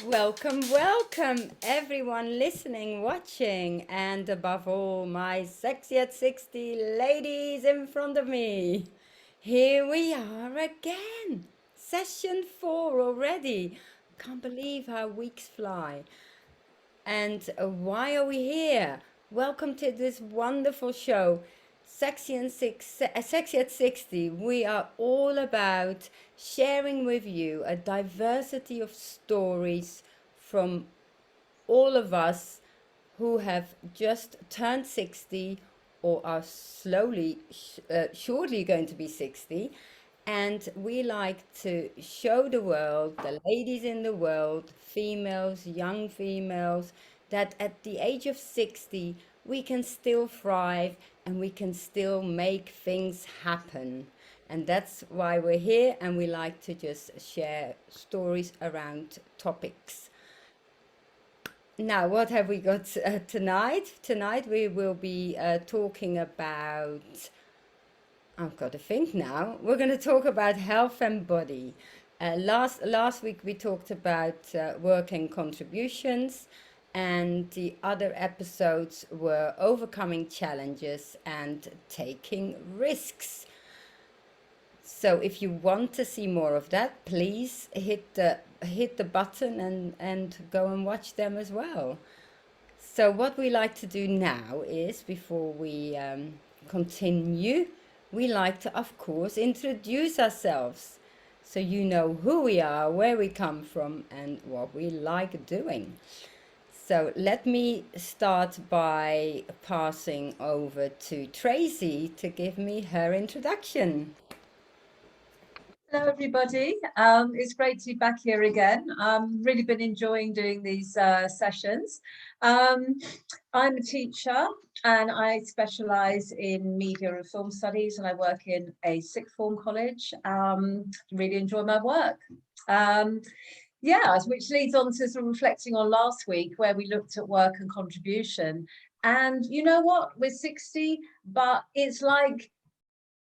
Welcome, welcome, everyone listening, watching, and above all, my sexy at 60 ladies in front of me. Here we are again. Session 4 already. Can't believe how weeks fly. And why are we here? Welcome to this wonderful show, Sexy at 60. We are all about sharing with you a diversity of stories from all of us who have just turned 60 or are shortly going to be 60. And we like to show the world, the ladies in the world, females, young females, that at the age of 60, we can still thrive and we can still make things happen. And that's why we're here, and we like to just share stories around topics. Now, what have we got tonight? Tonight we will be talking about, I've got to think now. We're going to talk about health and body. Last week we talked about working contributions, and the other episodes were overcoming challenges and taking risks. So if you want to see more of that, please hit the button and go and watch them as well. So what we like to do now is, before we continue, we like to, of course, introduce ourselves so you know who we are, where we come from, and what we like doing. So let me start by passing over to Tracy to give me her introduction. Hello, everybody. It's great to be back here again. Really been enjoying doing these sessions. I'm a teacher and I specialise in media and film studies, and I work in a sixth form college. Really enjoy my work. Which leads on to sort of reflecting on last week where we looked at work and contribution. And you know what? We're 60, but it's like,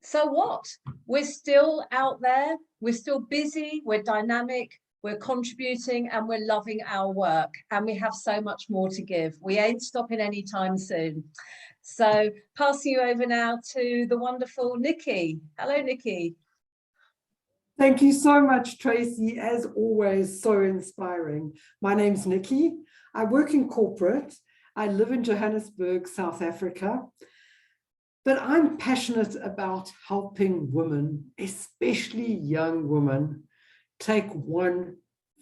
so what? We're still out there, we're still busy, we're dynamic, we're contributing, and we're loving our work, and we have so much more to give. We ain't stopping anytime soon. So passing you over now to the wonderful Nikki. Hello, Nikki. Thank you so much, Tracy. As always, so inspiring. My name's Nikki. I work in corporate. I live in Johannesburg, South Africa. But I'm passionate about helping women, especially young women, take one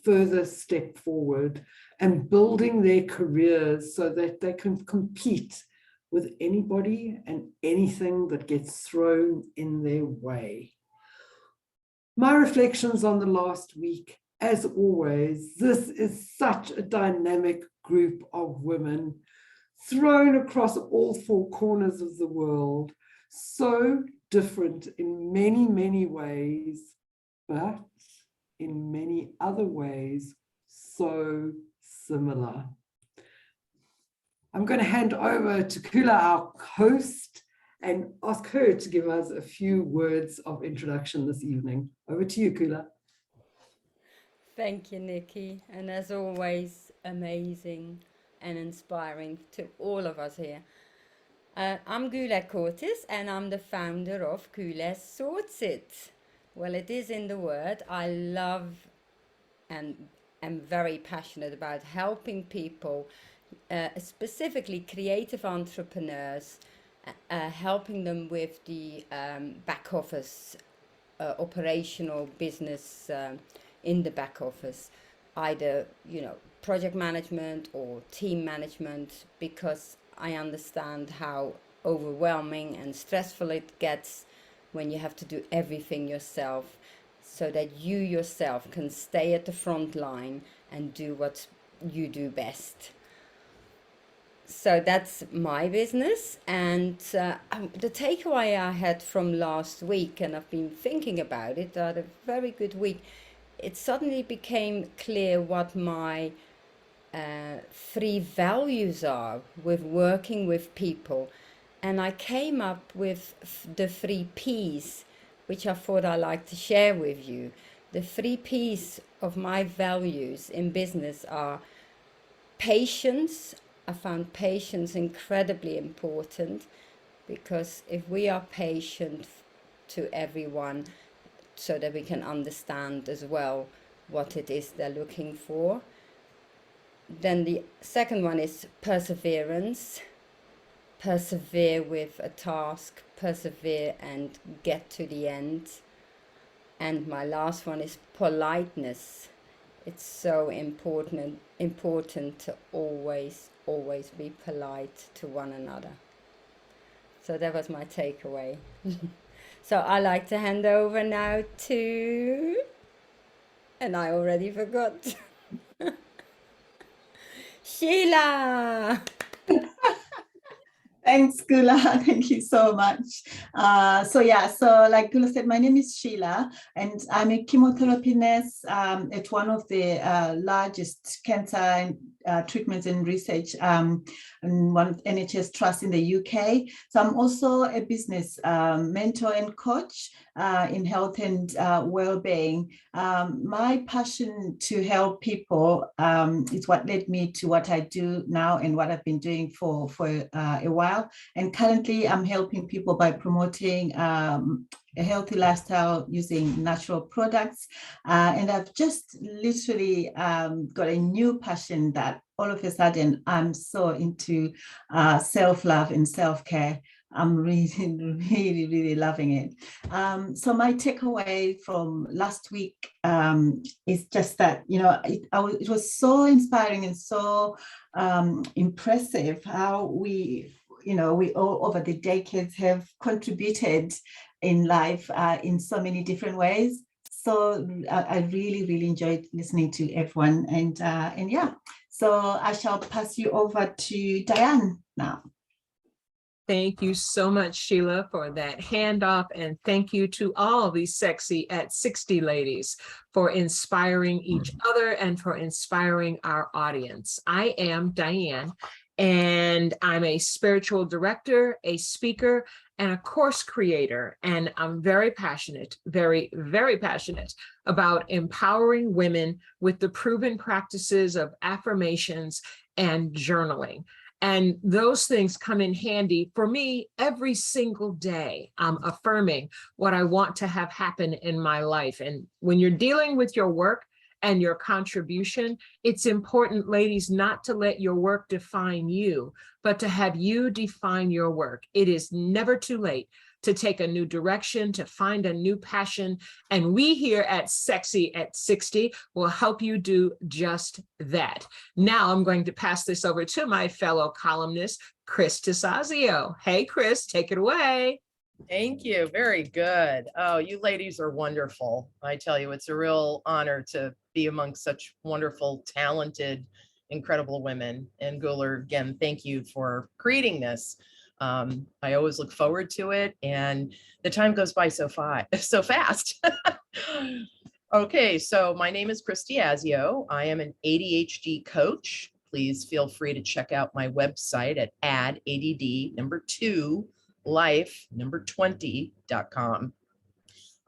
further step forward and building their careers so that they can compete with anybody and anything that gets thrown in their way. My reflections on the last week, as always, this is such a dynamic group of women thrown across all four corners of the world, so different in many, many ways, but in many other ways, so similar. I'm going to hand over to Kula, our host, and ask her to give us a few words of introduction this evening. Over to you, Kula. Thank you, Nikki. And as always, amazing and inspiring to all of us here. I'm Gula Cortis, and I'm the founder of Gula Sorts It. Well, it is in the word. I love and am very passionate about helping people, specifically creative entrepreneurs, helping them with the back office, operational business in the back office, either, project management or team management, because I understand how overwhelming and stressful it gets when you have to do everything yourself, so that you yourself can stay at the front line and do what you do best. So that's my business, and the takeaway I had from last week, and I've been thinking about it, I had a very good week. It suddenly became clear what my three values are with working with people, and I came up with the three P's, which I thought I'd like to share with you. the 3 P's of my values in business are patience. I found patience incredibly important, because if we are patient to everyone, so that we can understand as well what it is they're looking for. Then the second one is perseverance. Persevere with a task, persevere and get to the end. And my last one is politeness. It's so important to always be polite to one another. So that was my takeaway. So I like to hand over now to, and I already forgot, Sheila. Thanks, Gula. Thank you so much. So like Gula said, my name is Sheila, and I'm a chemotherapy nurse at one of the largest cancer treatments and research and one NHS trust in the UK. So I'm also a business mentor and coach in health and well-being. My passion to help people is what led me to what I do now and what I've been doing for a while. And currently I'm helping people by promoting a healthy lifestyle using natural products. And I've just literally got a new passion that all of a sudden I'm so into self-love and self-care. I'm really loving it. So my takeaway from last week is just that, you know, it was so inspiring and so impressive how we all over the decades have contributed in life in so many different ways. So I really enjoyed listening to everyone, and yeah, so I shall pass you over to Diane now. Thank you so much, Sheila, for that handoff. And thank you to all these Sexy at 60 ladies for inspiring each other and for inspiring our audience. I am Diane, and I'm a spiritual director, a speaker, and a course creator. And I'm very passionate, very passionate about empowering women with the proven practices of affirmations and journaling. And those things come in handy for me every single day. I'm affirming what I want to have happen in my life. And when you're dealing with your work and your contribution, it's important, ladies, not to let your work define you, but to have you define your work. It is never too late to take a new direction, to find a new passion. And we here at Sexy at 60 will help you do just that. Now I'm going to pass this over to my fellow columnist, Chris Tasazio. Hey, Chris, take it away. Thank you. Very good. Oh, you ladies are wonderful. I tell you, it's a real honor to be among such wonderful, talented, incredible women. And Guler, again, thank you for creating this. I always look forward to it, and the time goes by so fast. Okay, so my name is Christy Azio. I am an ADHD coach. Please feel free to check out my website at add20life20.com.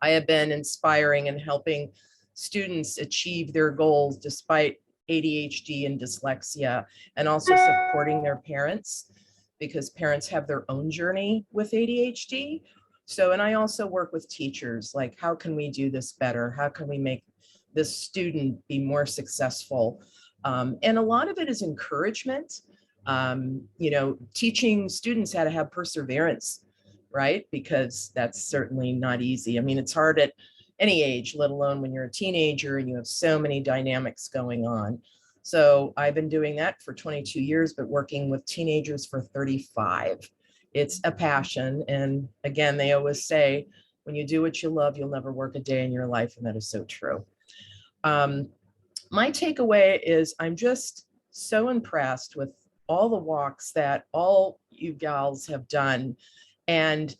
I have been inspiring and helping students achieve their goals despite ADHD and dyslexia, and also supporting their parents, because parents have their own journey with ADHD. So, and I also work with teachers, like, how can we do this better? How can we make this student be more successful? And a lot of it is encouragement, teaching students how to have perseverance, right? Because that's certainly not easy. I mean, it's hard at any age, let alone when you're a teenager and you have so many dynamics going on. So I've been doing that for 22 years, but working with teenagers for 35. It's a passion. And again, they always say, when you do what you love, you'll never work a day in your life. And that is so true. My takeaway is I'm just so impressed with all the walks that all you gals have done. And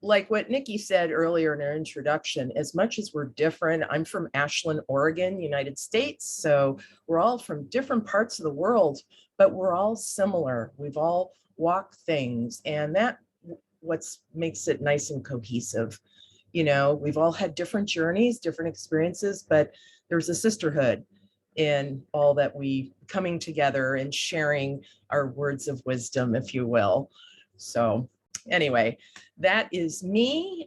like what Nikki said earlier in her introduction, as much as we're different, I'm from Ashland, Oregon, United States. So we're all from different parts of the world, but we're all similar. We've all walked things, and that what makes it nice and cohesive. You know, we've all had different journeys, different experiences, but there's a sisterhood in all that we coming together and sharing our words of wisdom, if you will. So anyway, that is me.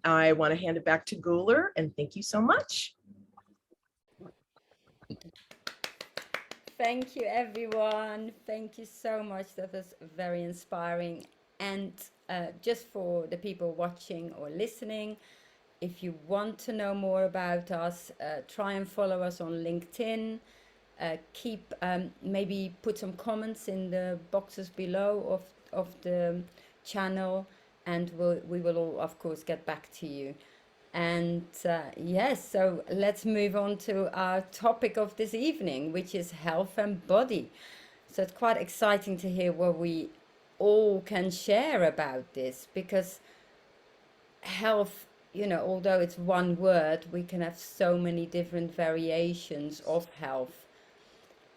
I want to hand it back to Guler, and thank you so much. Thank you, everyone. Thank you so much. That was very inspiring. And just for the people watching or listening, if you want to know more about us, try and follow us on LinkedIn. Keep maybe put some comments in the boxes below of the channel, and we will all, of course, get back to you. And yes, so let's move on to our topic of this evening, which is health and body. So it's quite exciting to hear what we all can share about this, because health, you know, although it's one word, we can have so many different variations of health.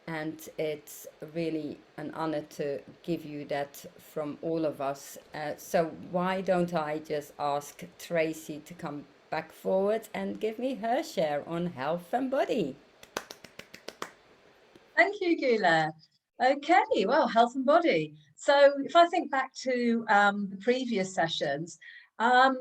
And it's really an honor to give you that from all of us. So why don't I just ask Tracy to come back forward and give me her share on health and body. Thank you, Gula. Okay, well, health and body. So if I think back to the previous sessions, I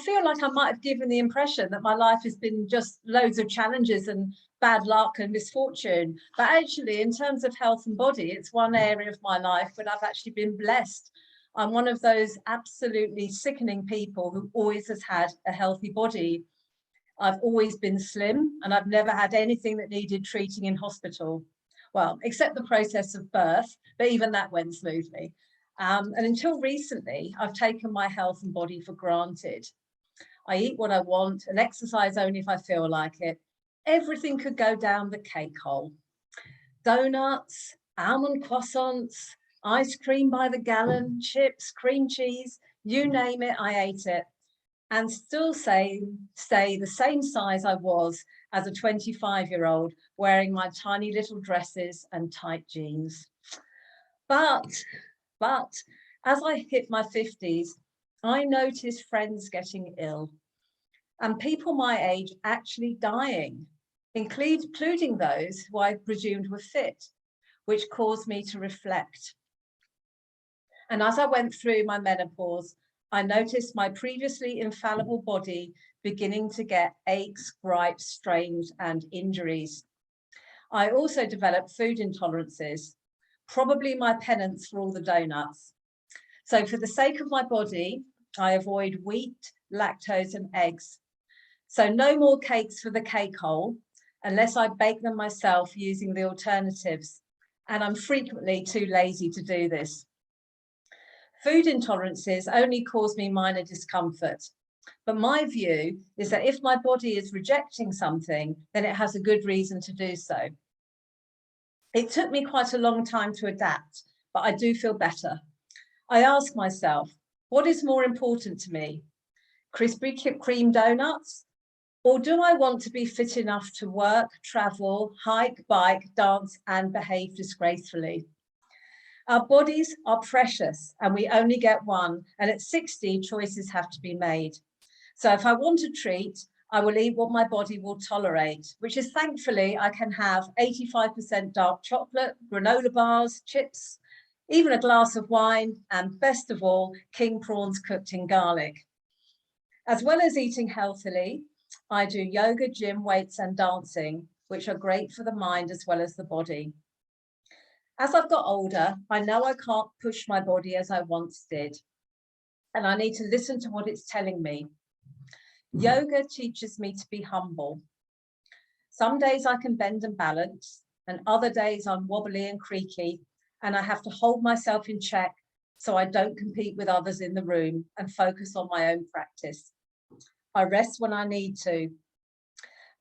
feel like I might have given the impression that my life has been just loads of challenges and bad luck and misfortune. But actually, in terms of health and body, it's one area of my life when I've actually been blessed. I'm one of those absolutely sickening people who always has had a healthy body. I've always been slim, and I've never had anything that needed treating in hospital. Well, except the process of birth, but even that went smoothly. And until recently, I've taken my health and body for granted. I eat what I want and exercise only if I feel like it. Everything could go down the cake hole. Donuts, almond croissants, ice cream by the gallon, chips, cream cheese, you name it, I ate it. And still stay the same size I was as a 25-year-old, wearing my tiny little dresses and tight jeans. But as I hit my 50s, I noticed friends getting ill and people my age actually dying, including those who I presumed were fit, which caused me to reflect. And as I went through my menopause, I noticed my previously infallible body beginning to get aches, gripes, strains, and injuries. I also developed food intolerances, probably my penance for all the donuts. So for the sake of my body, I avoid wheat, lactose, and eggs. So no more cakes for the cake hole, unless I bake them myself using the alternatives. And I'm frequently too lazy to do this. Food intolerances only cause me minor discomfort. But my view is that if my body is rejecting something, then it has a good reason to do so. It took me quite a long time to adapt, but I do feel better. I ask myself, what is more important to me? Krispy Kreme donuts? Or do I want to be fit enough to work, travel, hike, bike, dance, and behave disgracefully? Our bodies are precious and we only get one. And at 60, choices have to be made. So if I want a treat, I will eat what my body will tolerate, which is thankfully I can have 85% dark chocolate, granola bars, chips, even a glass of wine, and best of all, king prawns cooked in garlic. As well as eating healthily, I do yoga, gym, weights, and dancing, which are great for the mind as well as the body. As I've got older, I know I can't push my body as I once did, and I need to listen to what it's telling me. Yoga teaches me to be humble. Some days I can bend and balance, and other days I'm wobbly and creaky, and I have to hold myself in check so I don't compete with others in the room and focus on my own practice. I rest when I need to.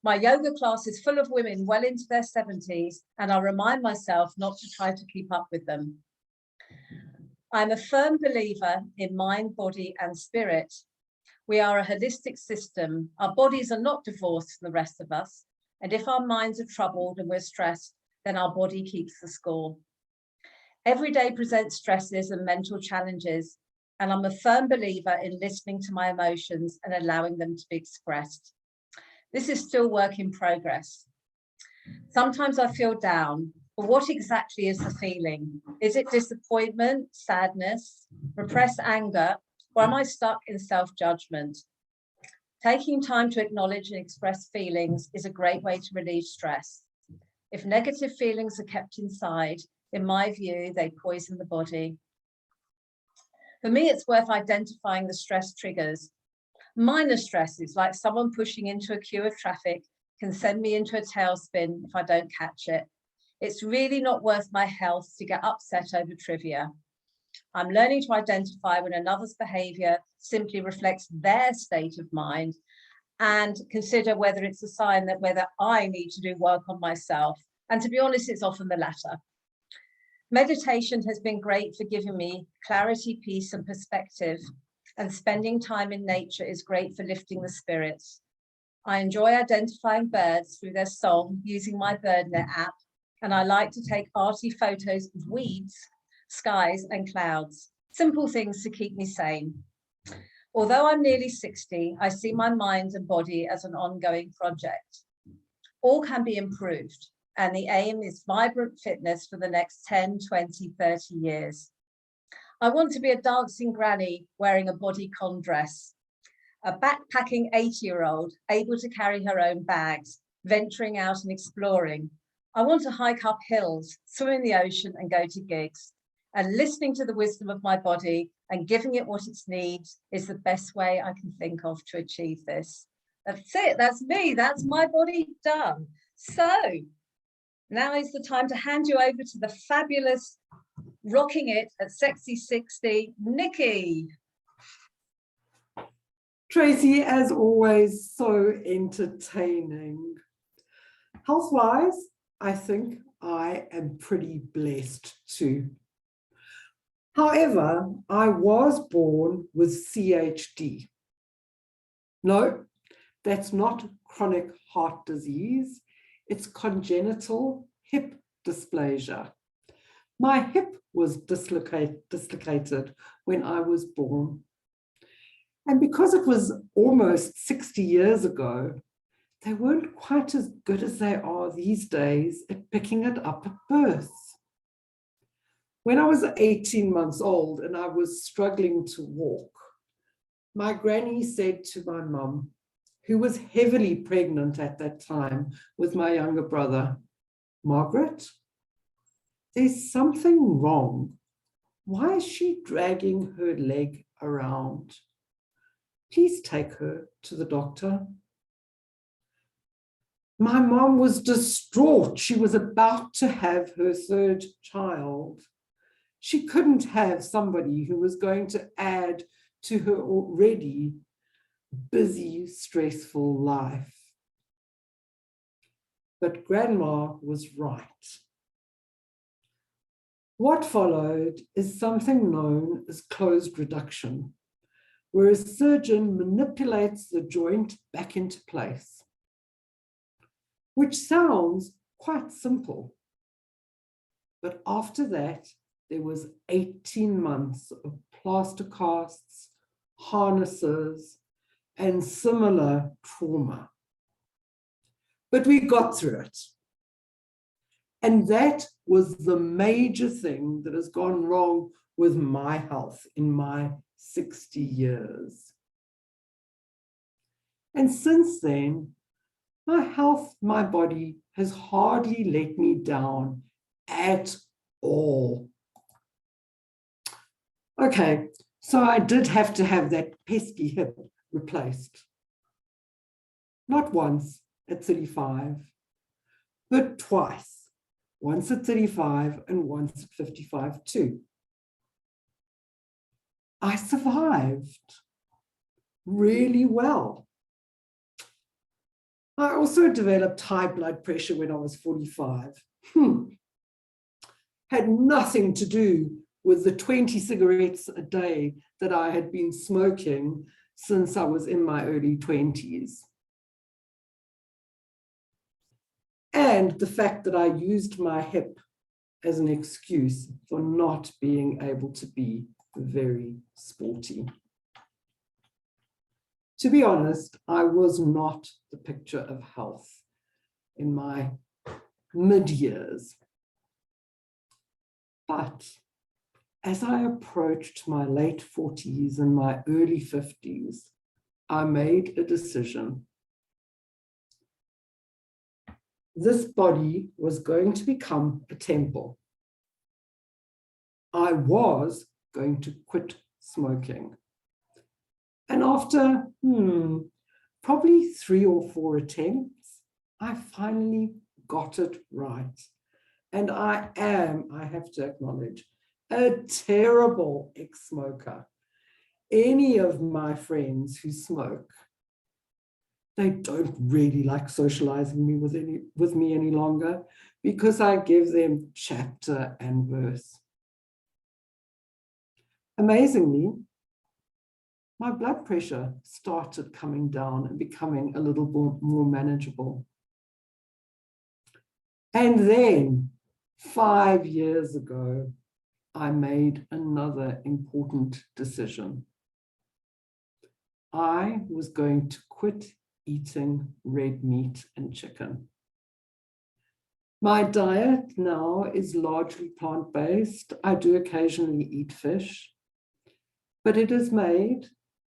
My yoga class is full of women well into their 70s, and I remind myself not to try to keep up with them. I'm a firm believer in mind, body, and spirit. We are a holistic system. Our bodies are not divorced from the rest of us. And if our minds are troubled and we're stressed, then our body keeps the score. Every day presents stresses and mental challenges, and I'm a firm believer in listening to my emotions and allowing them to be expressed. This is still work in progress. Sometimes I feel down, but what exactly is the feeling? Is it disappointment, sadness, repressed anger, or am I stuck in self-judgment? Taking time to acknowledge and express feelings is a great way to relieve stress. If negative feelings are kept inside, in my view, they poison the body. For me, it's worth identifying the stress triggers. Minor stresses, like someone pushing into a queue of traffic, can send me into a tailspin if I don't catch it. It's really not worth my health to get upset over trivia. I'm learning to identify when another's behavior simply reflects their state of mind and consider whether it's a sign that whether I need to do work on myself. And to be honest, it's often the latter. Meditation has been great for giving me clarity, peace, and perspective. And spending time in nature is great for lifting the spirits. I enjoy identifying birds through their song using my BirdNet app, and I like to take arty photos of weeds, skies, and clouds. Simple things to keep me sane. Although I'm nearly 60, I see my mind and body as an ongoing project. All can be improved, and the aim is vibrant fitness for the next 10, 20, 30 years. I want to be a dancing granny wearing a bodycon dress, a backpacking 80-year-old able to carry her own bags, venturing out and exploring. I want to hike up hills, swim in the ocean and go to gigs. And listening to the wisdom of my body and giving it what it needs is the best way I can think of to achieve this. That's it, that's me, that's my body done. So now is the time to hand you over to the fabulous rocking it at Sexy 60, Nikki. Tracy, as always, so entertaining. Health-wise, I think I am pretty blessed too. However, I was born with CHD. No, that's not chronic heart disease. It's congenital hip dysplasia. My hip was dislocated when I was born. And because it was almost 60 years ago, they weren't quite as good as they are these days at picking it up at birth. When I was 18 months old and I was struggling to walk, my granny said to my mum, who was heavily pregnant at that time with my younger brother, "Margaret, there's something wrong. Why is she dragging her leg around? Please take her to the doctor." My mom was distraught. She was about to have her third child. She couldn't have somebody who was going to add to her already busy, stressful life. But Grandma was right. What followed is something known as closed reduction, where a surgeon manipulates the joint back into place, which sounds quite simple. But after that, there was 18 months of plaster casts, harnesses, and similar trauma. But we got through it. And that was the major thing that has gone wrong with my health in my 60 years. And since then, my health, my body has hardly let me down at all. Okay, so I did have to have that pesky hip replaced. Not once at 35, but twice. Once at 35 and once at 55 too. I survived really well. I also developed high blood pressure when I was 45. Had nothing to do with the 20 cigarettes a day that I had been smoking since I was in my early 20s. And the fact that I used my hip as an excuse for not being able to be very sporty. To be honest, I was not the picture of health in my mid-years. But as I approached my late 40s and my early 50s, I made a decision. This body was going to become a temple. I was going to quit smoking. And after probably 3 or 4 attempts, I finally got it right. And I have to acknowledge, a terrible ex-smoker. Any of my friends who smoke, they don't really like socializing with me any longer because I give them chapter and verse. Amazingly, my blood pressure started coming down and becoming a little more manageable. And then 5 years ago, I made another important decision. I was going to quit eating red meat and chicken. My diet now is largely plant-based. I do occasionally eat fish, but it has made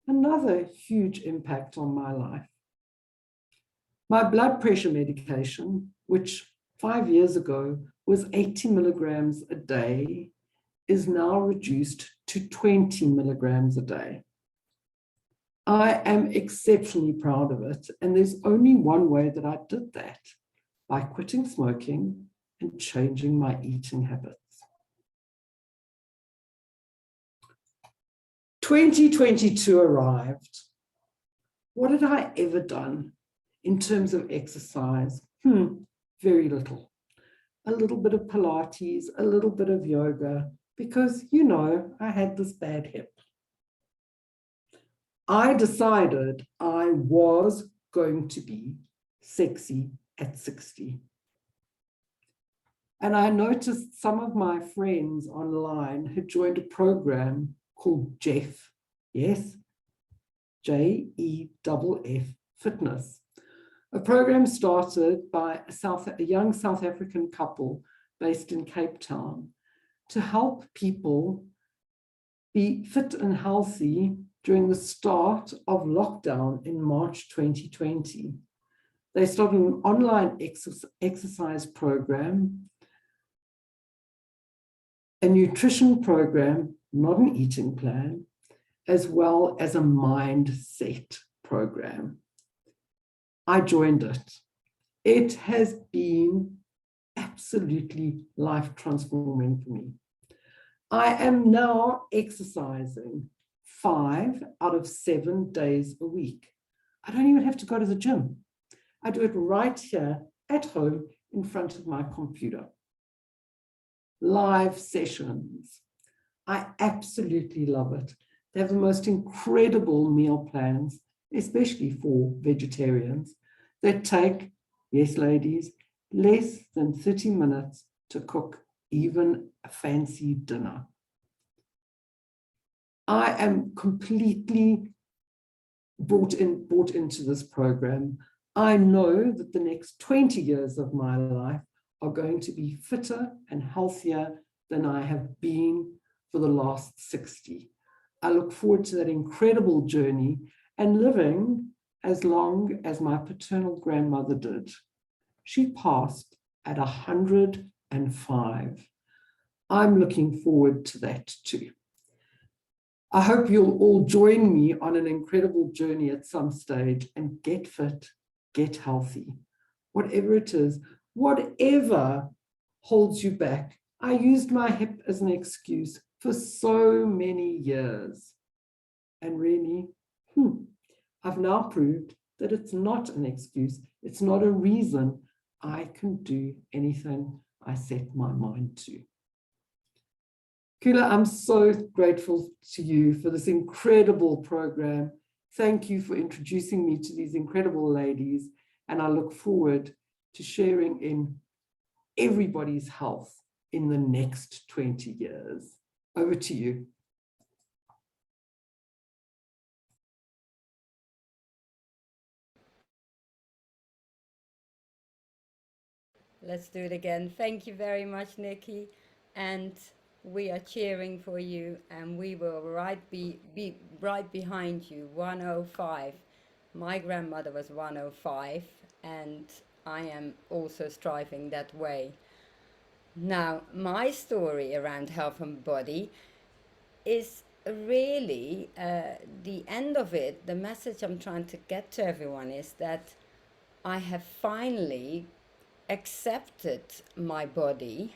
another huge impact on my life. My blood pressure medication, which 5 years ago was 80 milligrams a day, is now reduced to 20 milligrams a day. I am exceptionally proud of it, and there's only one way that I did that, by quitting smoking and changing my eating habits. 2022 arrived. What had I ever done in terms of exercise? Very little. A little bit of Pilates, a little bit of yoga, because, you know, I had this bad hip. I decided I was going to be sexy at 60. And I noticed some of my friends online had joined a program called Jeff. Yes, Jeff Fitness. A program started by a young South African couple based in Cape Town to help people be fit and healthy during the start of lockdown in March 2020. They started an online exercise program, a nutrition program, not an eating plan, as well as a mindset program. I joined it. It has been absolutely life transforming for me. I am now exercising 5 out of 7 days a week. I don't even have to go to the gym. I do it right here at home in front of my computer. Live sessions. I absolutely love it. They have the most incredible meal plans, especially for vegetarians, that take, yes, ladies, less than 30 minutes to cook even a fancy dinner. I am completely brought into this program. I know that the next 20 years of my life are going to be fitter and healthier than I have been for the last 60. I look forward to that incredible journey and living as long as my paternal grandmother did. She passed at 105. I'm looking forward to that too. I hope you'll all join me on an incredible journey at some stage and get fit, get healthy, whatever it is, whatever holds you back. I used my hip as an excuse for so many years. And really, I've now proved that it's not an excuse. It's not a reason. I can do anything I set my mind to. Kula, I'm so grateful to you for this incredible program. Thank you for introducing me to these incredible ladies, and I look forward to sharing in everybody's health in the next 20 years. Over to you. Let's do it again. Thank you very much, Nikki. And we are cheering for you, and we will be right behind you. 105. My grandmother was 105, and I am also striving that way. Now, my story around health and body is really the end of it. The message I'm trying to get to everyone is that I have finally accepted my body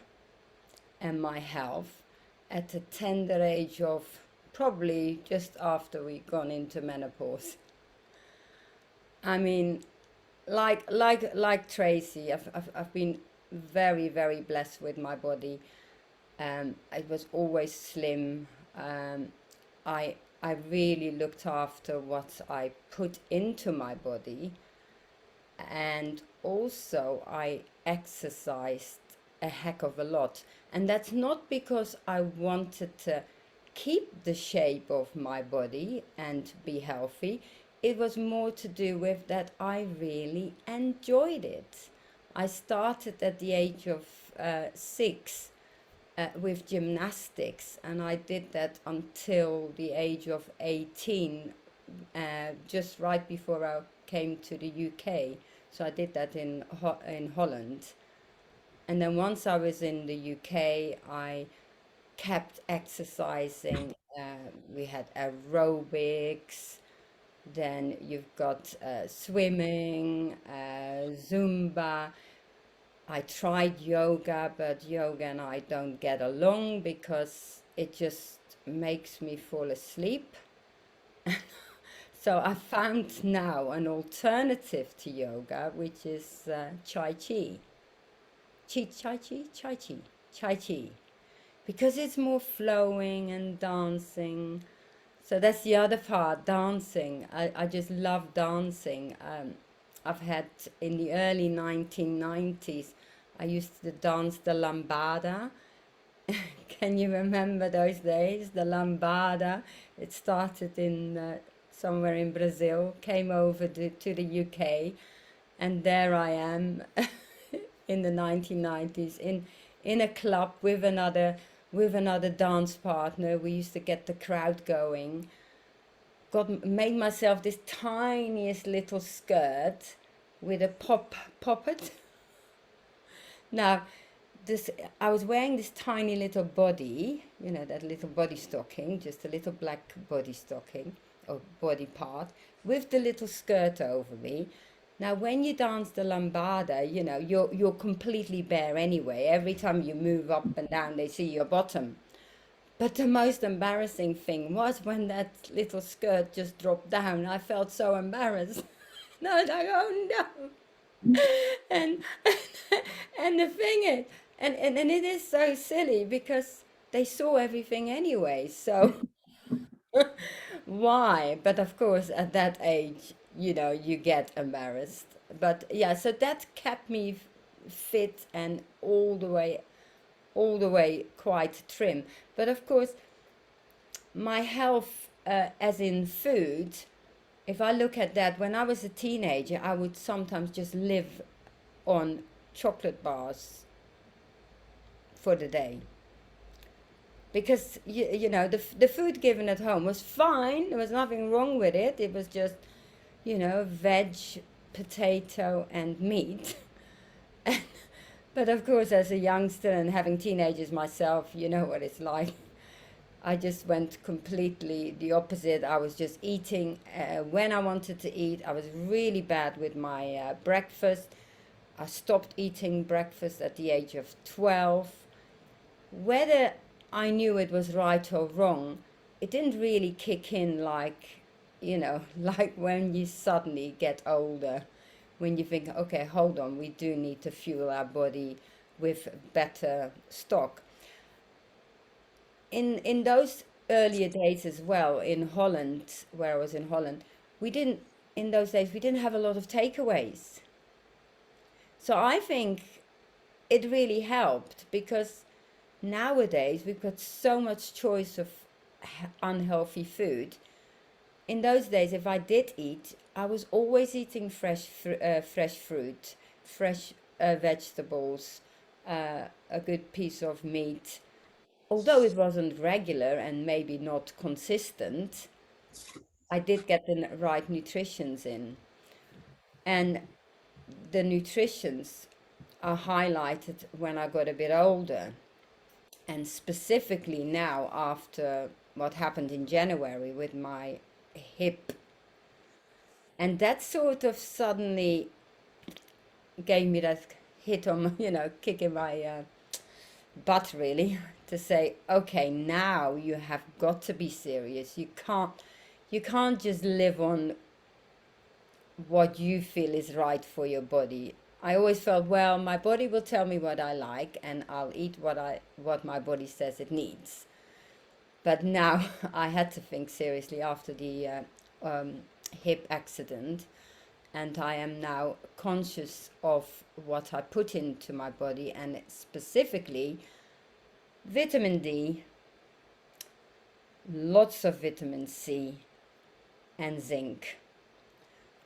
and my health at the tender age of probably just after we gone into menopause. I mean, like Tracy, I've been very, very blessed with my body. It was always slim. Um, I really looked after what I put into my body, and also I exercised a heck of a lot. And that's not because I wanted to keep the shape of my body and be healthy. It was more to do with that I really enjoyed it. I started at the age of 6 with gymnastics, and I did that until the age of 18, just right before I came to the UK. So I did that in Holland. And then once I was in the UK, I kept exercising. We had aerobics, then you've got swimming, Zumba. I tried yoga, but yoga and I don't get along because it just makes me fall asleep. So I found now an alternative to yoga, which is Chai Chi. Chai Chi. Because it's more flowing and dancing. So that's the other part, dancing. I just love dancing. I've had in the early 1990s, I used to dance the lambada. Can you remember those days? The lambada. It started in somewhere in Brazil, came over to the UK, and there I am in the 1990s in a club with another dance partner. We used to get the crowd going. Made myself this tiniest little skirt with a poppet. Now, this I was wearing this tiny little body, that little body stocking, just a little black body stocking or body part with the little skirt over me. Now, when you dance the lambada, you're completely bare anyway. Every time you move up and down, they see your bottom. But the most embarrassing thing was when that little skirt just dropped down. I felt so embarrassed. And I was like, oh no. And and the thing is, and it is so silly because they saw everything anyway. So why? But of course, at that age, you get embarrassed. But yeah, so that kept me fit and all the way quite trim. But of course, my health, as in food, if I look at that, when I was a teenager, I would sometimes just live on chocolate bars for the day. Because the food given at home was fine. There was nothing wrong with it. It was just, veg, potato, and meat. But of course, as a youngster and having teenagers myself, you know what it's like. I just went completely the opposite. I was just eating when I wanted to eat. I was really bad with my breakfast. I stopped eating breakfast at the age of 12. Whether I knew it was right or wrong, it didn't really kick in like, like when you suddenly get older, when you think, okay, hold on, we do need to fuel our body with better stock. In those earlier days as well, in Holland, where I was in Holland, in those days, we didn't have a lot of takeaways. So I think it really helped because nowadays we've got so much choice of unhealthy food. In those days, if I did eat, I was always eating fresh fruit, fresh vegetables, a good piece of meat. Although it wasn't regular and maybe not consistent, I did get the right nutritions in. And the nutritions are highlighted when I got a bit older. And specifically now, after what happened in January with my hip. And that sort of suddenly gave me that hit on, kick in my butt, really, to say, okay, now you have got to be serious. You can't just live on what you feel is right for your body. I always felt, well, my body will tell me what I like, and I'll eat what my body says it needs. But now I had to think seriously after the hip accident, and I am now conscious of what I put into my body, and specifically vitamin D, lots of vitamin C, and zinc.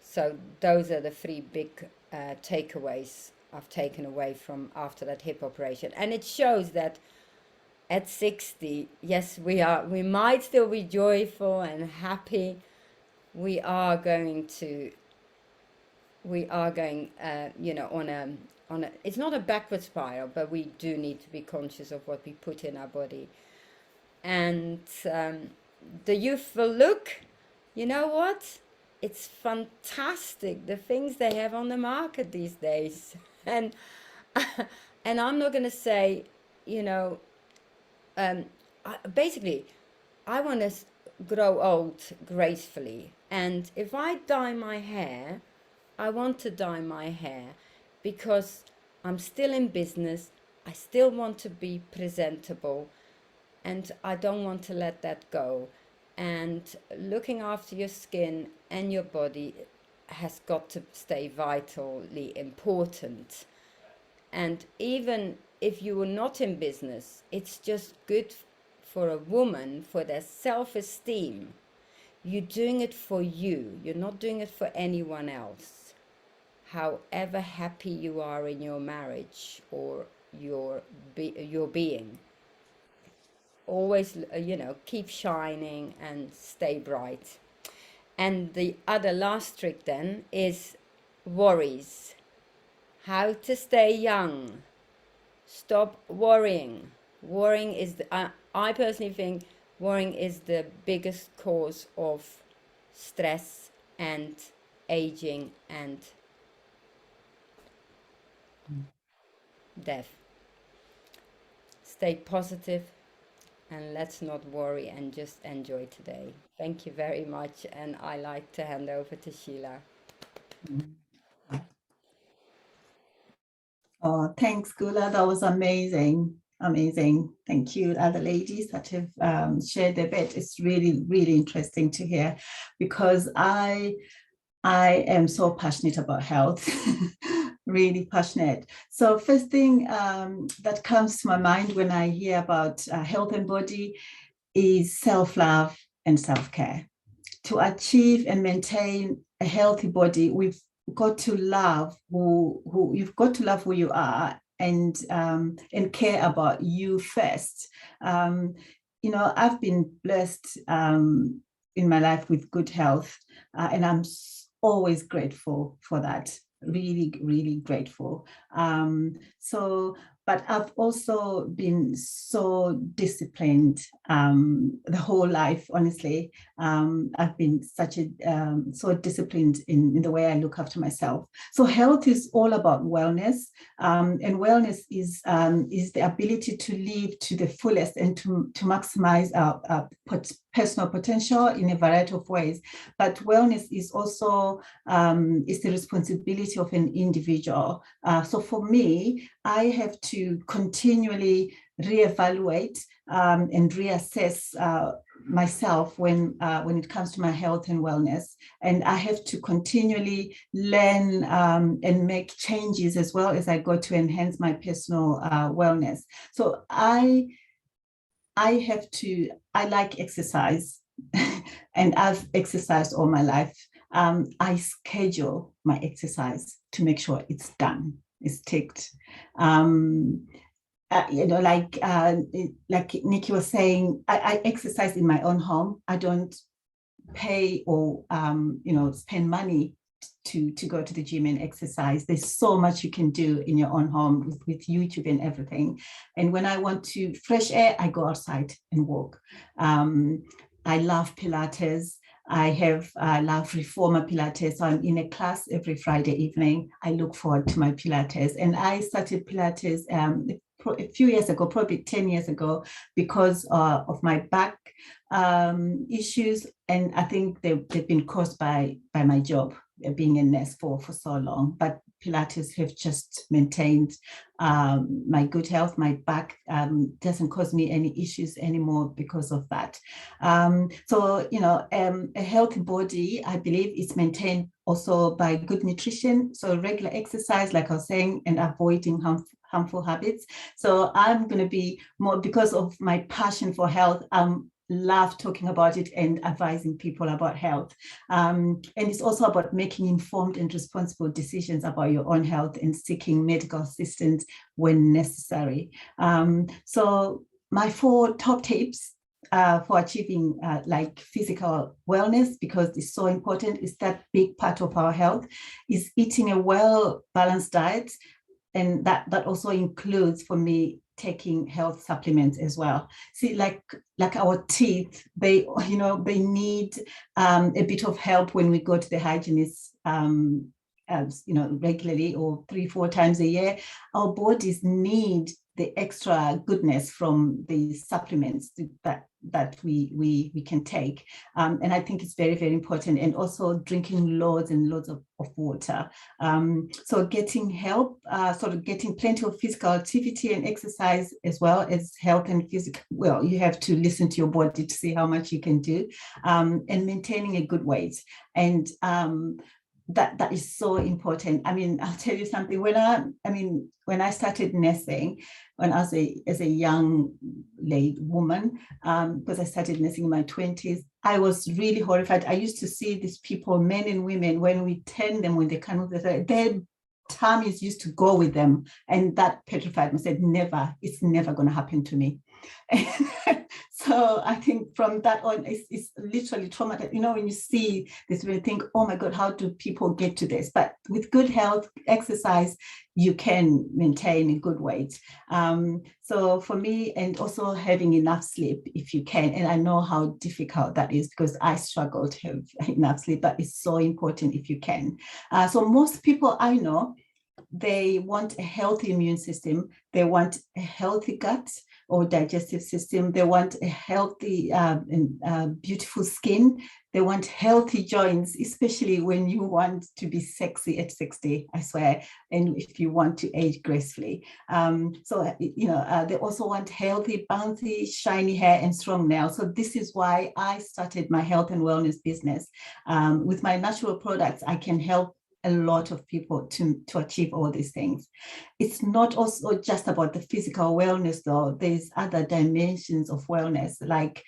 So those are the three big takeaways I've taken away from after that hip operation. And it shows that at 60, yes, we might still be joyful and happy. We are going, on a, it's not a backward spiral, but we do need to be conscious of what we put in our body. And the youthful look, you know what? It's fantastic, the things they have on the market these days. And I'm not going to say, basically, I want to grow old gracefully. And if I dye my hair, I want to dye my hair because I'm still in business. I still want to be presentable, and I don't want to let that go. And looking after your skin and your body has got to stay vitally important. And even if you were not in business, it's just good for a woman, for their self-esteem. You're doing it for you. You're not doing it for anyone else. However happy you are in your marriage or your being, always, keep shining and stay bright. And the other last trick then is worries. How to stay young. Stop worrying. Worrying is, I personally think worrying is the biggest cause of stress and aging and death. Stay positive. And let's not worry and just enjoy today. Thank you very much. And I like to hand over to Sheila. Oh, thanks, Gula. That was amazing. Amazing. Thank you, other ladies that have shared their bit. It's really, really interesting to hear because I am so passionate about health. Really passionate. So first thing that comes to my mind when I hear about health and body is self-love and self-care. To achieve and maintain a healthy body, we've got to love you've got to love who you are and care about you first. I've been blessed in my life with good health, and I'm always grateful for that. Really, really grateful. But I've also been so disciplined the whole life, honestly. I've been so disciplined in the way I look after myself. So health is all about wellness, and wellness is the ability to live to the fullest and to maximize our personal potential in a variety of ways. But wellness is also is the responsibility of an individual. So for me, I have to continually reevaluate and reassess myself when it comes to my health and wellness. And I have to continually learn and make changes as well as I go to enhance my personal wellness. So I like exercise and I've exercised all my life. I schedule my exercise to make sure it's done. is ticked. Like Nikki was saying, I exercise in my own home. I don't pay or spend money to go to the gym and exercise. There's so much you can do in your own home with YouTube and everything. And when I want to fresh air, I go outside and walk. I love Pilates. I love Reformer Pilates. So I'm in a class every Friday evening. I look forward to my Pilates. And I started Pilates a few years ago, probably 10 years ago, because of my back issues. And I think they've been caused by my job, being a nurse for so long. But Pilates have just maintained my good health. My back doesn't cause me any issues anymore because of that. So, a healthy body, I believe, is maintained also by good nutrition. So regular exercise, like I was saying, and avoiding harmful habits. So I'm going to be more, because of my passion for health, love talking about it and advising people about health. And it's also about making informed and responsible decisions about your own health and seeking medical assistance when necessary. So my 4 top tips for achieving like physical wellness, because it's so important, is that big part of our health, is eating a well-balanced diet. And that also includes, for me, taking health supplements as well. See, like our teeth, they need a bit of help when we go to the hygienist, regularly, or 3-4 times a year. Our bodies need the extra goodness from the supplements that we can take. And I think it's very, very important. And also drinking loads and loads of water. So getting help, sort of getting plenty of physical activity and exercise, as well as health and physical. Well, you have to listen to your body to see how much you can do, and maintaining a good weight. And that is so important. I mean, I'll tell you something. When I started nursing, when I was as a young woman, because I started nursing in my 20s, I was really horrified. I used to see these people, men and women, when we turn them, when they come with their tummies used to go with them, and that petrified me. I said, never, it's never going to happen to me. So I think from that on, it's literally traumatized. When you see this, you think, oh my God, how do people get to this? But with good health, exercise, you can maintain a good weight. So for me, and also having enough sleep if you can. And I know how difficult that is, because I struggle to have enough sleep, but it's so important if you can. So most people I know, they want a healthy immune system. They want a healthy gut or digestive system. They want a healthy and beautiful skin. They want healthy joints, especially when you want to be sexy at 60, I swear, and if you want to age gracefully. They also want healthy, bouncy, shiny hair and strong nails. So this is why I started my health and wellness business. With my natural products, I can help a lot of people to achieve all these things. It's not also just about the physical wellness, though. There's other dimensions of wellness, like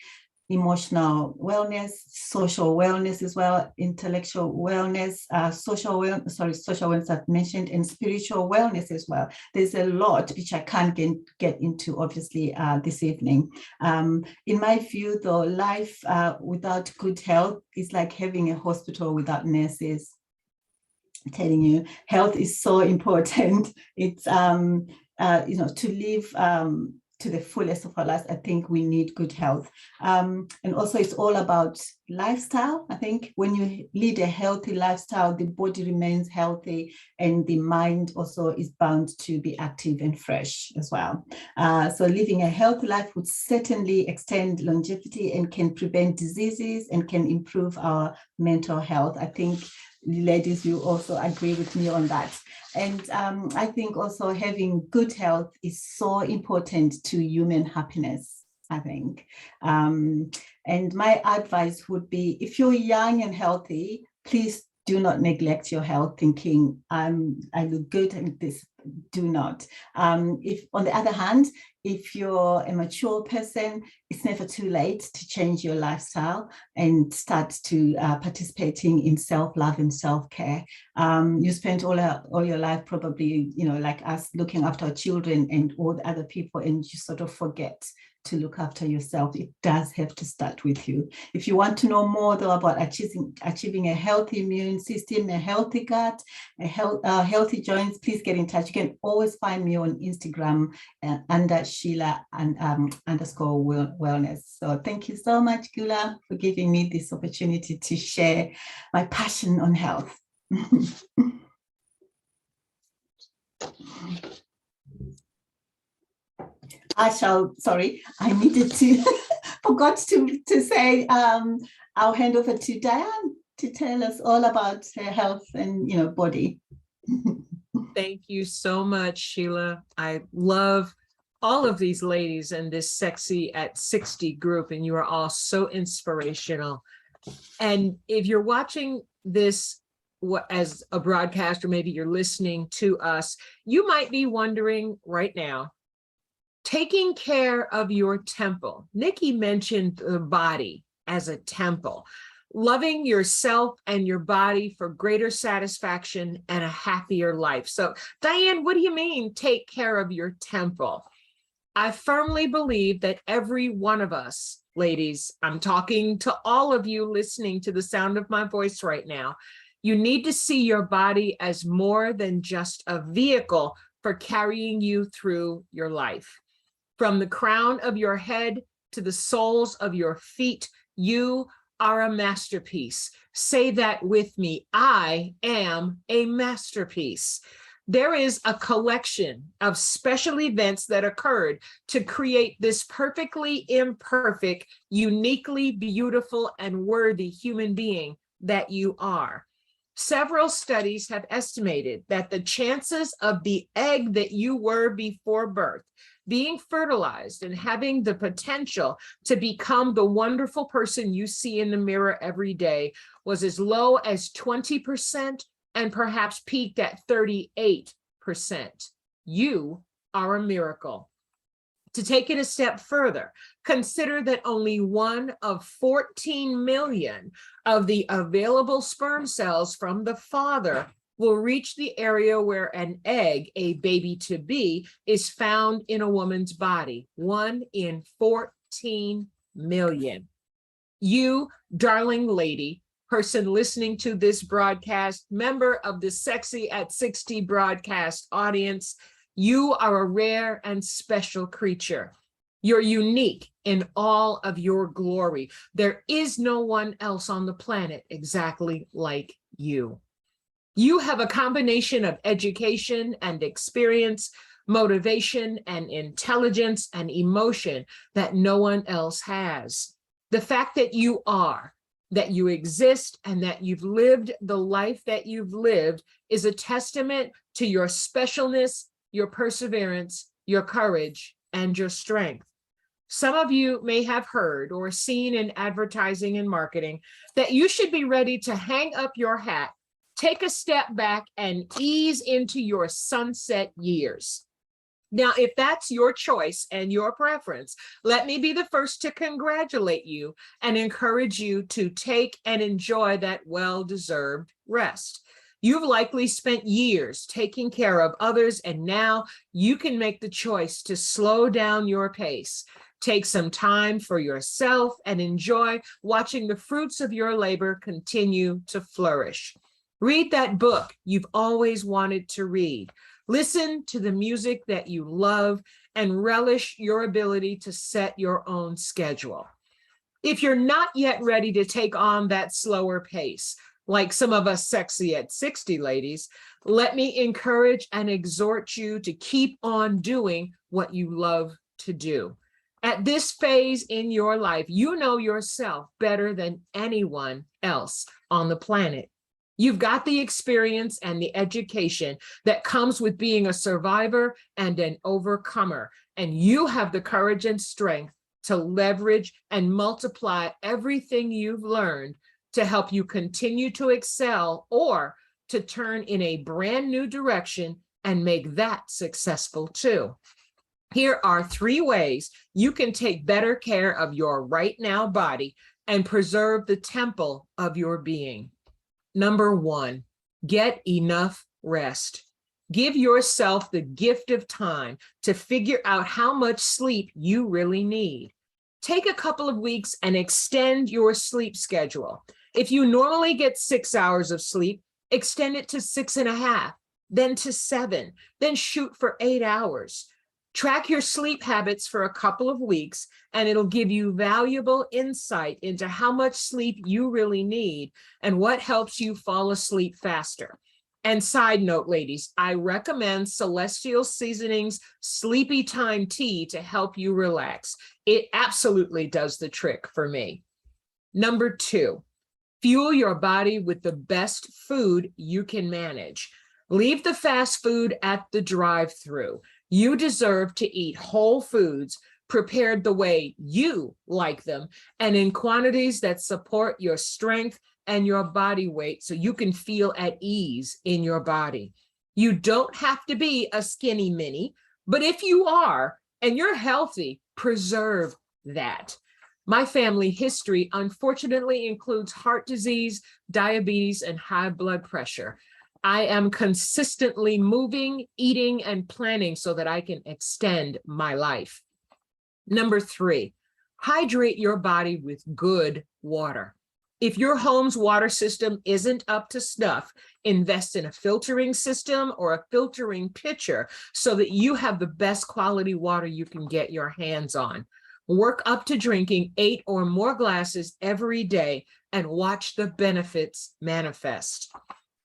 emotional wellness, social wellness as well, intellectual wellness, social wellness I've mentioned, and spiritual wellness as well. There's a lot which I can't get into, obviously, this evening. In my view, though, life without good health is like having a hospital without nurses. I'm telling you, health is so important. It's to live to the fullest of our lives, I think we need good health. And also it's all about lifestyle. I think when you lead a healthy lifestyle, the body remains healthy and the mind also is bound to be active and fresh as well. So living a healthy life would certainly extend longevity and can prevent diseases and can improve our mental health. I think, ladies, you also agree with me on that. And I think also having good health is so important to human happiness, I think. And my advice would be, if you're young and healthy, please do not neglect your health thinking, I look good and this. Do not. If, on the other hand, if you're a mature person, it's never too late to change your lifestyle and start to participating in self-love and self-care. You spent all your life probably, like us, looking after our children and all the other people, and you sort of forget to look after yourself. It does have to start with you. If you want to know more though about achieving a healthy immune system, a healthy gut, healthy joints, please get in touch. You can always find me on Instagram under Sheila and _ wellness. So thank you so much, Gula, for giving me this opportunity to share my passion on health. I needed to, forgot to say, I'll hand over to Diane to tell us all about her health and, body. Thank you so much, Sheila. I love all of these ladies in this Sexy at 60 group, and you are all so inspirational. And if you're watching this as a broadcast, or maybe you're listening to us, you might be wondering right now, taking care of your temple. Nikki mentioned the body as a temple, loving yourself and your body for greater satisfaction and a happier life. So, Diane, what do you mean take care of your temple? I firmly believe that every one of us, ladies, I'm talking to all of you listening to the sound of my voice right now, you need to see your body as more than just a vehicle for carrying you through your life. From the crown of your head to the soles of your feet, you are a masterpiece. Say that with me. I am a masterpiece. There is a collection of special events that occurred to create this perfectly imperfect, uniquely beautiful, and worthy human being that you are. Several studies have estimated that the chances of the egg that you were before birth being fertilized and having the potential to become the wonderful person you see in the mirror every day was as low as 20% and perhaps peaked at 38%. You are a miracle. To take it a step further, consider that only 1 of 14 million of the available sperm cells from the father will reach the area where an egg, a baby to be, is found in a woman's body. 1 in 14 million. You, darling lady, person listening to this broadcast, member of the Sexy at 60 broadcast audience, you are a rare and special creature. You're unique in all of your glory. There is no one else on the planet exactly like you. You have a combination of education and experience, motivation and intelligence and emotion that no one else has. The fact that you are, that you exist, and that you've lived the life that you've lived is a testament to your specialness, your perseverance, your courage, and your strength. Some of you may have heard or seen in advertising and marketing that you should be ready to hang up your hat, take a step back, and ease into your sunset years. Now, if that's your choice and your preference, let me be the first to congratulate you and encourage you to take and enjoy that well-deserved rest. You've likely spent years taking care of others, and now you can make the choice to slow down your pace. Take some time for yourself and enjoy watching the fruits of your labor continue to flourish. Read that book you've always wanted to read. Listen to the music that you love and relish your ability to set your own schedule. If you're not yet ready to take on that slower pace, like some of us Sexy at 60 ladies, let me encourage and exhort you to keep on doing what you love to do. At this phase in your life, you know yourself better than anyone else on the planet. You've got the experience and the education that comes with being a survivor and an overcomer, and you have the courage and strength to leverage and multiply everything you've learned to help you continue to excel or to turn in a brand new direction and make that successful too. Here are 3 ways you can take better care of your right now body and preserve the temple of your being. Number 1, get enough rest. Give yourself the gift of time to figure out how much sleep you really need. Take a couple of weeks and extend your sleep schedule. If you normally get 6 hours of sleep, extend it to 6.5, then to 7, then shoot for 8 hours. Track your sleep habits for a couple of weeks, and it'll give you valuable insight into how much sleep you really need and what helps you fall asleep faster. And side note, ladies, I recommend Celestial Seasonings Sleepy Time Tea to help you relax. It absolutely does the trick for me. Number 2, fuel your body with the best food you can manage. Leave the fast food at the drive-thru. You deserve to eat whole foods prepared the way you like them and in quantities that support your strength and your body weight so you can feel at ease in your body. You don't have to be a skinny mini, but if you are and you're healthy, preserve that. My family history unfortunately includes heart disease, diabetes, and high blood pressure. I am consistently moving, eating, and planning so that I can extend my life. Number 3, hydrate your body with good water. If your home's water system isn't up to snuff, invest in a filtering system or a filtering pitcher so that you have the best quality water you can get your hands on. Work up to drinking 8 or more glasses every day and watch the benefits manifest.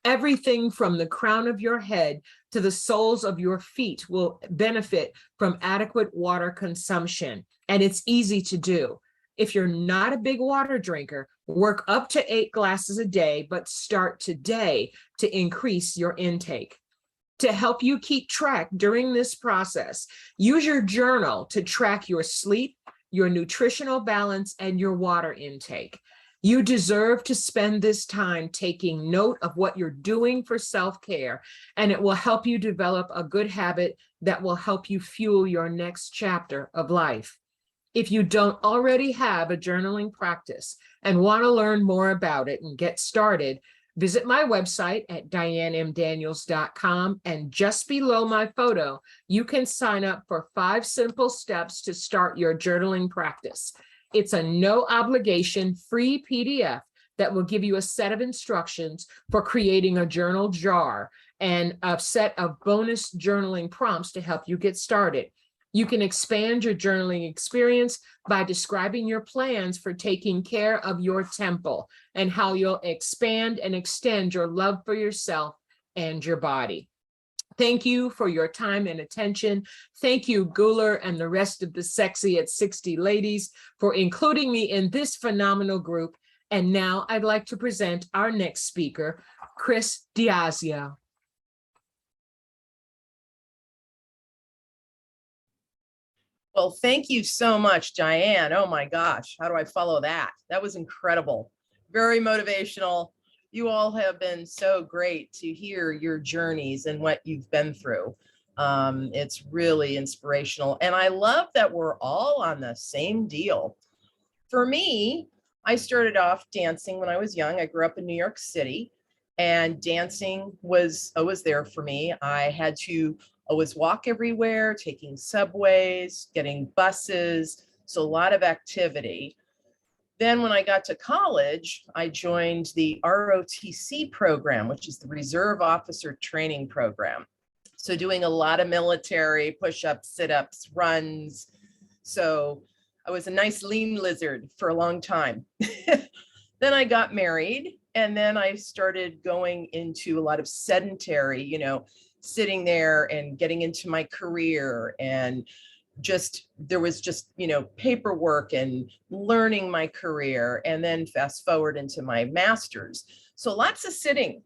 Everything from the crown of your head to the soles of your feet will benefit from adequate water consumption, and it's easy to do. If you're not a big water drinker, work up to 8 glasses a day, but start today to increase your intake. To help you keep track during this process, use your journal to track your sleep, your nutritional balance, and your water intake. You deserve to spend this time taking note of what you're doing for self-care, and it will help you develop a good habit that will help you fuel your next chapter of life. If you don't already have a journaling practice and want to learn more about it and get started, visit my website at dianemdaniels.com, and just below my photo, you can sign up for 5 simple steps to start your journaling practice. It's a no obligation free PDF that will give you a set of instructions for creating a journal jar and a set of bonus journaling prompts to help you get started. You can expand your journaling experience by describing your plans for taking care of your temple and how you'll expand and extend your love for yourself and your body. Thank you for your time and attention. Thank you, Guler and the rest of the Sexy at 60 ladies, for including me in this phenomenal group. And now I'd like to present our next speaker, Chris Diazio. Well, thank you so much, Diane. Oh my gosh, how do I follow that? That was incredible. Very motivational. You all have been so great to hear your journeys and what you've been through. It's really inspirational. And I love that we're all on the same deal. For me, I started off dancing when I was young. I grew up in New York City, and dancing was always there for me. I had to always walk everywhere, taking subways, getting buses, so a lot of activity. Then when I got to college, I joined the ROTC program, which is the Reserve Officer Training Program. So doing a lot of military push-ups, sit-ups, runs. So I was a nice lean lizard for a long time. Then I got married, and then I started going into a lot of sedentary, sitting there and getting into my career, and there was just paperwork and learning my career, and then fast forward into my master's. So lots of sitting,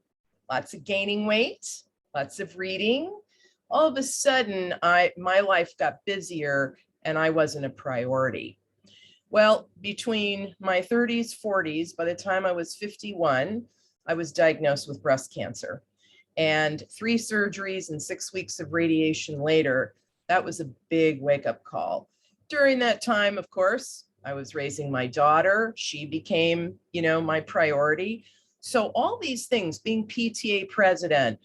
lots of gaining weight, lots of reading. All of a sudden my life got busier and I wasn't a priority. Well, between my 30s, 40s, by the time I was 51, I was diagnosed with breast cancer. And 3 surgeries and 6 weeks of radiation later, that was a big wake-up call. During that time, of course, I was raising my daughter. She became, my priority. So all these things, being PTA president,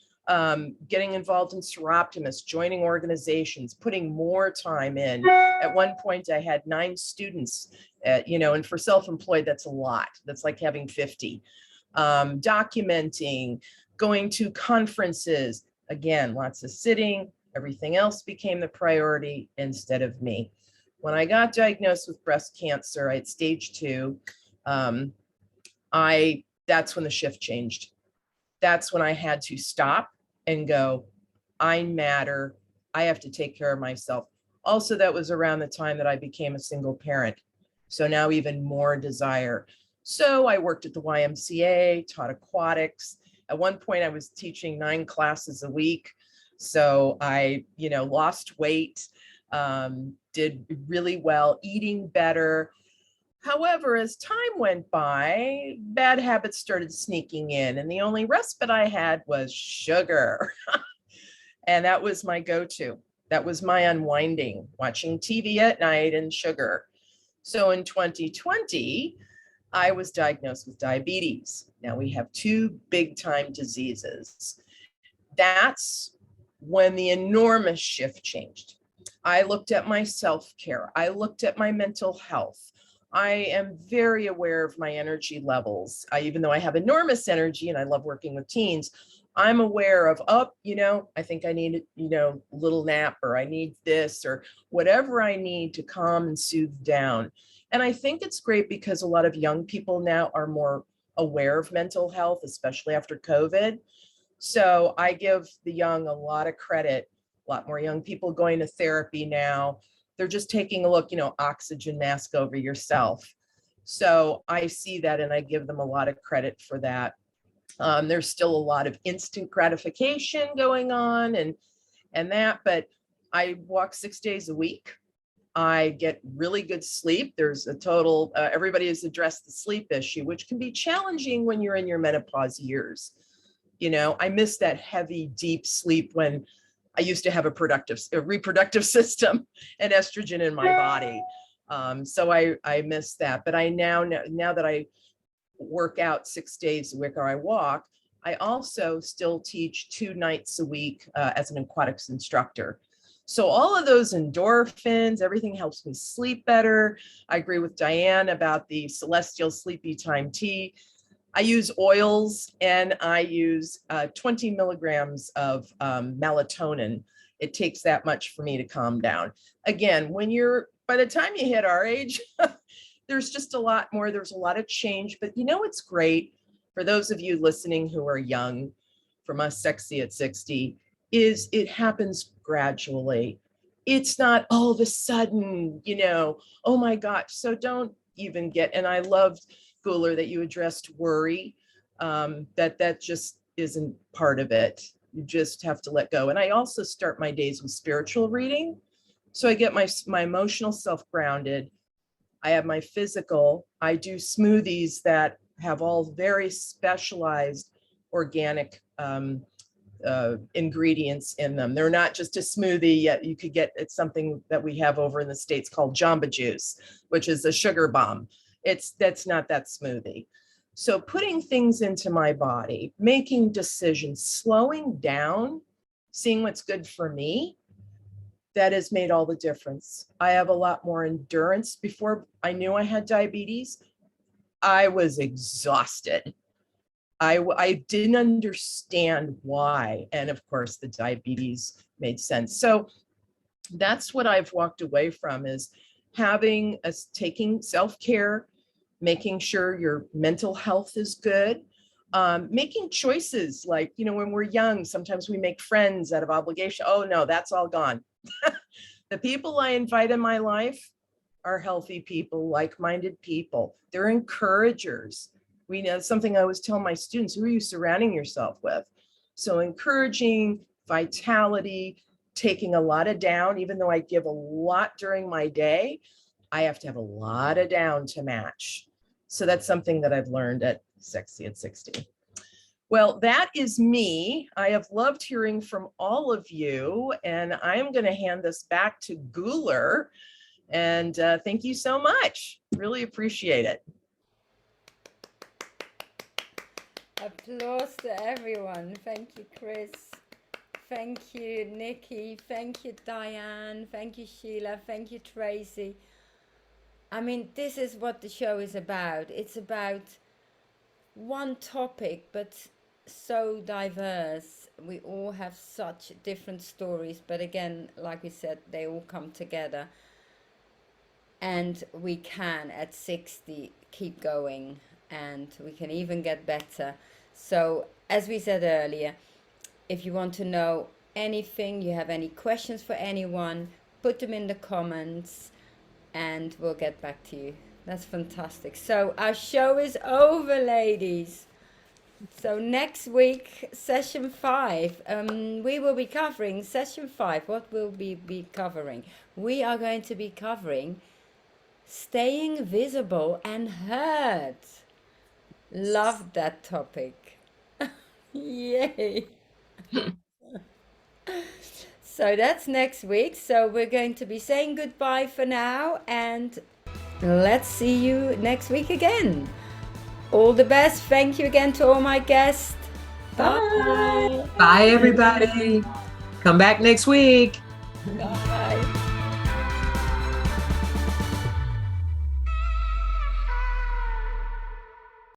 getting involved in Seroptimus, joining organizations, putting more time in. At one point, I had 9 students, and for self-employed, that's a lot. That's like having 50. Documenting, going to conferences, again, lots of sitting, everything else became the priority instead of me. When I got diagnosed with breast cancer, I had stage 2. That's when the shift changed. That's when I had to stop and go, I matter. I have to take care of myself. Also, that was around the time that I became a single parent. So now even more desire. So I worked at the YMCA, taught aquatics. At one point, I was teaching 9 classes a week. So I, lost weight, did really well, eating better. However, as time went by, bad habits started sneaking in, and the only respite I had was sugar. And that was my go-to. That was my unwinding, watching TV at night and sugar. So in 2020, I was diagnosed with diabetes. Now we have 2 big time diseases. That's when the enormous shift changed. I looked at my self-care. I looked at my mental health. I am very aware of my energy levels. Even though I have enormous energy and I love working with teens, I'm aware of, I think I need, a little nap, or I need this, or whatever I need to calm and soothe down. And I think it's great because a lot of young people now are more aware of mental health, especially after COVID. So I give the young a lot of credit, a lot more young people going to therapy now. They're just taking a look, oxygen mask over yourself. So I see that and I give them a lot of credit for that. There's still a lot of instant gratification going on and that, but I walk 6 days a week. I get really good sleep. There's a total, everybody has addressed the sleep issue, which can be challenging when you're in your menopause years. I miss that heavy, deep sleep when I used to have a reproductive system and estrogen in my body. So I miss that. But I now that I work out 6 days a week, or I walk, I also still teach 2 nights a week as an aquatics instructor. So all of those endorphins, everything helps me sleep better. I agree with Diane about the Celestial Sleepy Time tea. I use oils and I use 20 milligrams of melatonin. It takes that much for me to calm down. Again, by the time you hit our age, there's just a lot more, there's a lot of change, but what's great for those of you listening who are young, from us Sexy at 60, is it happens gradually. It's not all of a sudden, oh my gosh. So don't even and I loved, Guler, that you addressed worry, that just isn't part of it. You just have to let go. And I also start my days with spiritual reading. So I get my emotional self grounded. I have my physical. I do smoothies that have all very specialized organic ingredients in them. They're not just a smoothie. Yet you could get, it's something that we have over in the States called Jamba Juice, which is a sugar bomb. That's not that smoothie. So putting things into my body, making decisions, slowing down, seeing what's good for me, that has made all the difference. I have a lot more endurance. Before I knew I had diabetes, I was exhausted. I didn't understand why. And of course, the diabetes made sense. So that's what I've walked away from, is taking self-care, making sure your mental health is good, making choices like, when we're young, sometimes we make friends out of obligation. Oh no, that's all gone. The people I invite in my life are healthy people, like-minded people. They're encouragers. We know something I always tell my students: who are you surrounding yourself with? So encouraging, vitality, taking a lot of down, even though I give a lot during my day, I have to have a lot of down to match. So that's something that I've learned at Sexy at 60. Well, that is me. I have loved hearing from all of you, and I am going to hand this back to Guler. And thank you so much. Really appreciate it. Applause to everyone. Thank you, Chris. Thank you, Nikki. Thank you, Diane. Thank you, Sheila. Thank you, Tracy. I mean, this is what the show is about. It's about one topic, but so diverse. We all have such different stories, but again, like we said, they all come together. And we can, at 60, keep going, and we can even get better. So, as we said earlier, if you want to know anything, you have any questions for anyone, put them in the comments and we'll get back to you. That's fantastic. So our show is over, ladies. So next week, session 5, we will be covering session 5. What will we be covering? We are going to be covering staying visible and heard. Love that topic. Yay. So that's next week. So we're going to be saying goodbye for now, and let's see you next week again. All the best. Thank you again to all my guests. Bye. Bye, everybody. Come back next week. Bye.